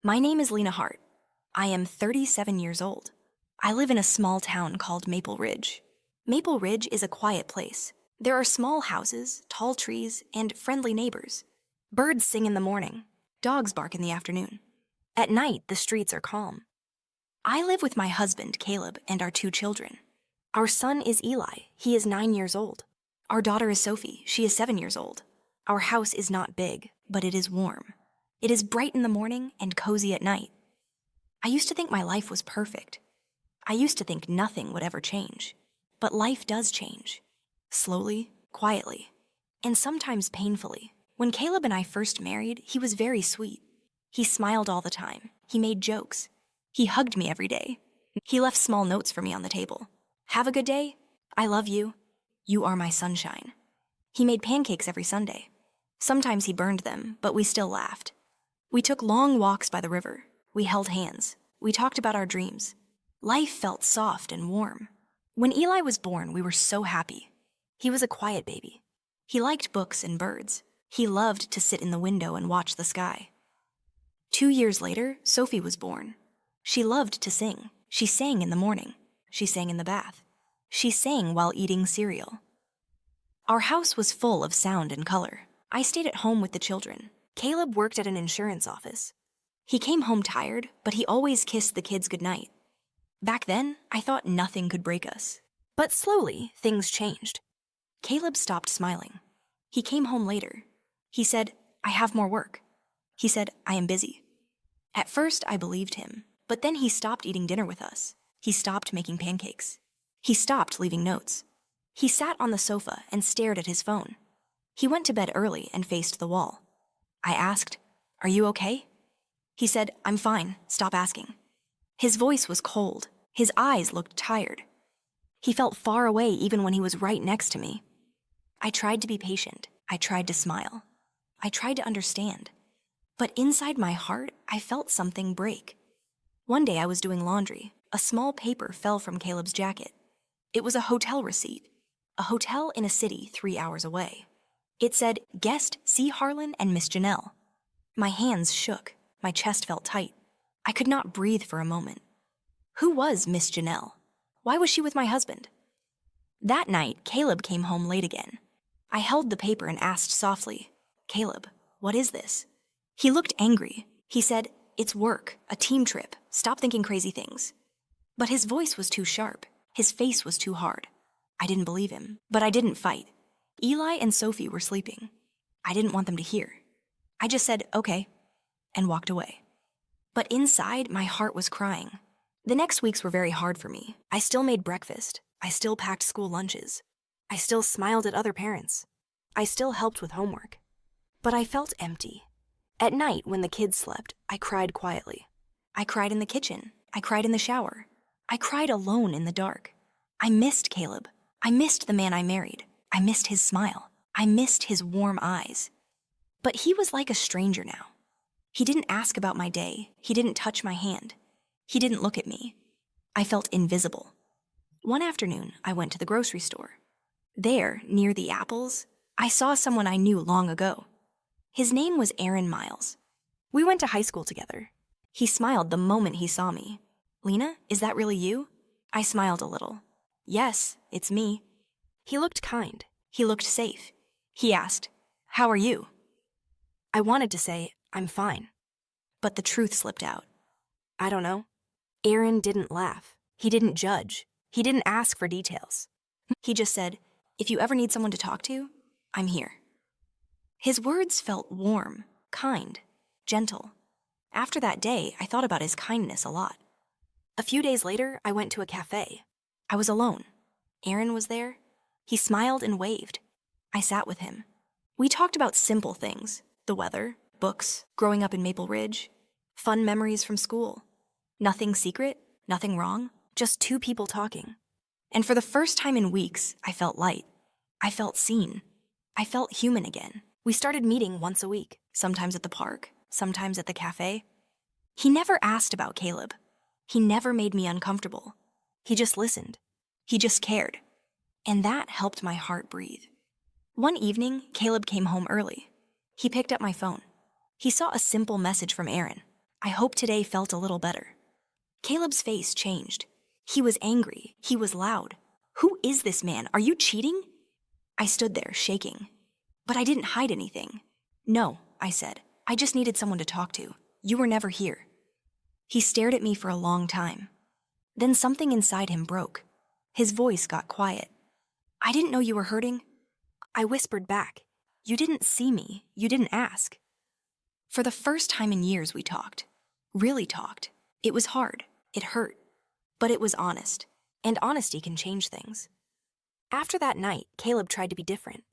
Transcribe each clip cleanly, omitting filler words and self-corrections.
My name is Lena Hart. I am 37 years old. I live in a small town called Maple Ridge. Maple Ridge is a quiet place. There are small houses, tall trees, and friendly neighbors. Birds sing in the morning. Dogs bark in the afternoon. At night, the streets are calm. I live with my husband, Caleb, and our 2 children. Our son is Eli. He is 9 years old. Our daughter is Sophie. She is 7 years old. Our house is not big, but it is warm. It is bright in the morning and cozy at night. I used to think my life was perfect. I used to think nothing would ever change. But life does change. Slowly, quietly, and sometimes painfully. When Caleb and I first married, he was very sweet. He smiled all the time. He made jokes. He hugged me every day. He left small notes for me on the table. Have a good day. I love you. You are my sunshine. He made pancakes every Sunday. Sometimes he burned them, but we still laughed. We took long walks by the river. We held hands. We talked about our dreams. Life felt soft and warm. When Eli was born, we were so happy. He was a quiet baby. He liked books and birds. He loved to sit in the window and watch the sky. 2 years later, Sophie was born. She loved to sing. She sang in the morning. She sang in the bath. She sang while eating cereal. Our house was full of sound and color. I stayed at home with the children. Caleb worked at an insurance office. He came home tired, but he always kissed the kids goodnight. Back then, I thought nothing could break us. But slowly, things changed. Caleb stopped smiling. He came home later. He said, I have more work. He said, I am busy. At first, I believed him, but then he stopped eating dinner with us. He stopped making pancakes. He stopped leaving notes. He sat on the sofa and stared at his phone. He went to bed early and faced the wall. I asked, Are you okay? He said, I'm fine, stop asking. His voice was cold. His eyes looked tired. He felt far away even when he was right next to me. I tried to be patient. I tried to smile. I tried to understand. But inside my heart, I felt something break. One day I was doing laundry. A small paper fell from Caleb's jacket. It was a hotel receipt. A hotel in a city 3 hours away. It said, Guest C. Harlan and Miss Janelle. My hands shook. My chest felt tight. I could not breathe for a moment. Who was Miss Janelle? Why was she with my husband? That night, Caleb came home late again. I held the paper and asked softly, Caleb, what is this? He looked angry. He said, It's work, a team trip. Stop thinking crazy things. But his voice was too sharp. His face was too hard. I didn't believe him, but I didn't fight. Eli and Sophie were sleeping. I didn't want them to hear. I just said, okay, and walked away. But inside, my heart was crying. The next weeks were very hard for me. I still made breakfast. I still packed school lunches. I still smiled at other parents. I still helped with homework. But I felt empty. At night, when the kids slept, I cried quietly. I cried in the kitchen. I cried in the shower. I cried alone in the dark. I missed Caleb. I missed the man I married. I missed his smile. I missed his warm eyes. But he was like a stranger now. He didn't ask about my day. He didn't touch my hand. He didn't look at me. I felt invisible. One afternoon, I went to the grocery store. There, near the apples, I saw someone I knew long ago. His name was Aaron Miles. We went to high school together. He smiled the moment he saw me. Lena, is that really you? I smiled a little. Yes, it's me. He looked kind. He looked safe. He asked, How are you? I wanted to say, I'm fine. But the truth slipped out. I don't know. Aaron didn't laugh. He didn't judge. He didn't ask for details. He just said, If you ever need someone to talk to, I'm here. His words felt warm, kind, gentle. After that day, I thought about his kindness a lot. A few days later, I went to a cafe. I was alone. Aaron was there. He smiled and waved. I sat with him. We talked about simple things, the weather, books, growing up in Maple Ridge, fun memories from school. Nothing secret, nothing wrong, just 2 people talking. And for the first time in weeks, I felt light. I felt seen. I felt human again. We started meeting once a week, sometimes at the park, sometimes at the cafe. He never asked about Caleb. He never made me uncomfortable. He just listened. He just cared. And that helped my heart breathe. One evening, Caleb came home early. He picked up my phone. He saw a simple message from Aaron. I hope today felt a little better. Caleb's face changed. He was angry. He was loud. Who is this man? Are you cheating? I stood there, shaking. But I didn't hide anything. No, I said. I just needed someone to talk to. You were never here. He stared at me for a long time. Then something inside him broke. His voice got quiet. I didn't know you were hurting. I whispered back. You didn't see me. You didn't ask. For the first time in years, we talked. Really talked. It was hard. It hurt. But it was honest. And honesty can change things. After that night, Caleb tried to be different.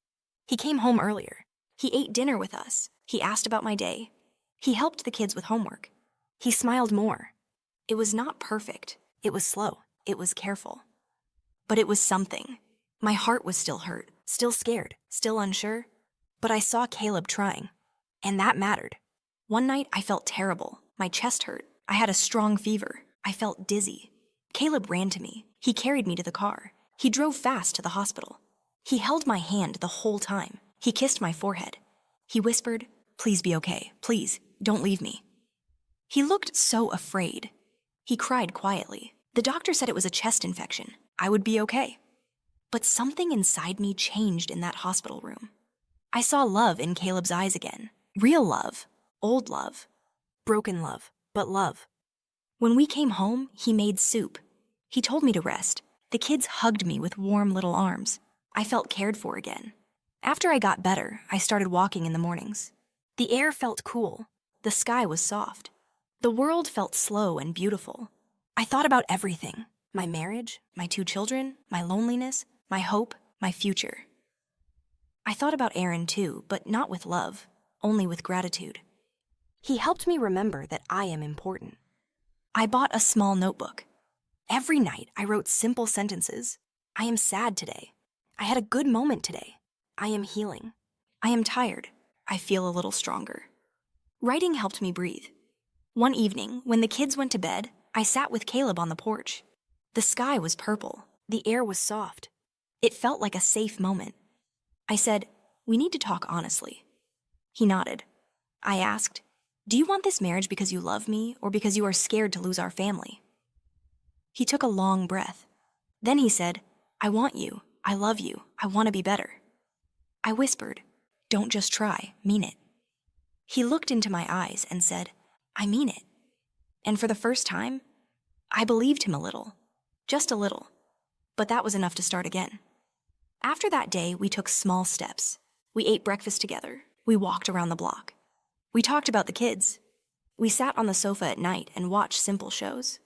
He came home earlier. He ate dinner with us. He asked about my day. He helped the kids with homework. He smiled more. It was not perfect. It was slow. It was careful. But it was something. My heart was still hurt, still scared, still unsure. But I saw Caleb trying. And that mattered. One night, I felt terrible. My chest hurt. I had a strong fever. I felt dizzy. Caleb ran to me. He carried me to the car. He drove fast to the hospital. He held my hand the whole time. He kissed my forehead. He whispered, "Please be okay. Please, don't leave me." He looked so afraid. He cried quietly. The doctor said it was a chest infection. I would be okay. But something inside me changed in that hospital room. I saw love in Caleb's eyes again. Real love. Old love. Broken love, but love. When we came home, he made soup. He told me to rest. The kids hugged me with warm little arms. I felt cared for again. After I got better, I started walking in the mornings. The air felt cool. The sky was soft. The world felt slow and beautiful. I thought about everything. My marriage, my 2 children, my loneliness, my hope, my future. I thought about Aaron too, but not with love, only with gratitude. He helped me remember that I am important. I bought a small notebook. Every night, I wrote simple sentences. I am sad today. I had a good moment today. I am healing. I am tired. I feel a little stronger. Writing helped me breathe. One evening, when the kids went to bed, I sat with Caleb on the porch. The sky was purple. The air was soft. It felt like a safe moment. I said, "We need to talk honestly." He nodded. I asked, "Do you want this marriage because you love me or because you are scared to lose our family?" He took a long breath. Then he said, "I want you. I love you. I want to be better." I whispered, "Don't just try, mean it." He looked into my eyes and said, "I mean it." And for the first time, I believed him a little, just a little. But that was enough to start again. After that day, we took small steps. We ate breakfast together. We walked around the block. We talked about the kids. We sat on the sofa at night and watched simple shows.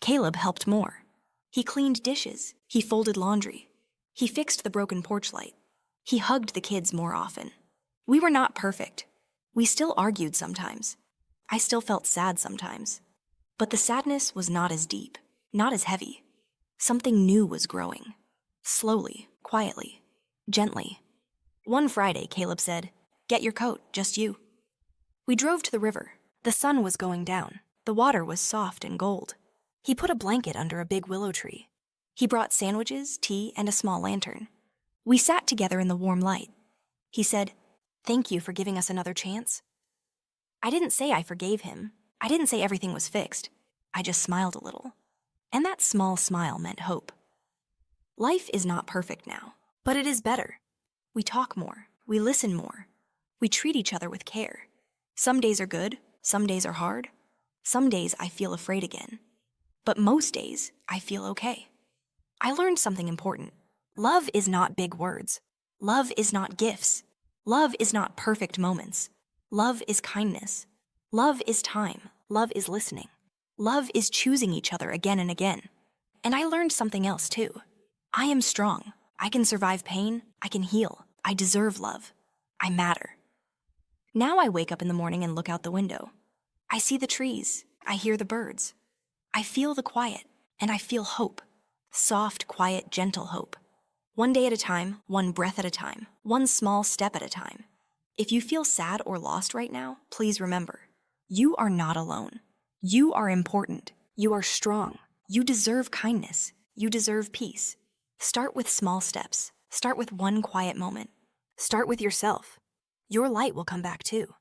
Caleb helped more. He cleaned dishes. He folded laundry. He fixed the broken porch light. He hugged the kids more often. We were not perfect. We still argued sometimes. I still felt sad sometimes. But the sadness was not as deep, not as heavy. Something new was growing. Slowly, quietly, gently. One Friday, Caleb said, "Get your coat, just you." We drove to the river. The sun was going down. The water was soft and gold. He put a blanket under a big willow tree. He brought sandwiches, tea, and a small lantern. We sat together in the warm light. He said, "Thank you for giving us another chance." I didn't say I forgave him. I didn't say everything was fixed. I just smiled a little. And that small smile meant hope. Life is not perfect now, but it is better. We talk more. We listen more. We treat each other with care. Some days are good. Some days are hard. Some days I feel afraid again. But most days, I feel okay. I learned something important. Love is not big words. Love is not gifts. Love is not perfect moments. Love is kindness. Love is time. Love is listening. Love is choosing each other again and again. And I learned something else too. I am strong. I can survive pain. I can heal. I deserve love. I matter. Now I wake up in the morning and look out the window. I see the trees. I hear the birds. I feel the quiet, and I feel hope. Soft, quiet, gentle hope. One day at a time, one breath at a time, one small step at a time. If you feel sad or lost right now, please remember, you are not alone. You are important. You are strong. You deserve kindness. You deserve peace. Start with small steps. Start with one quiet moment. Start with yourself. Your light will come back too.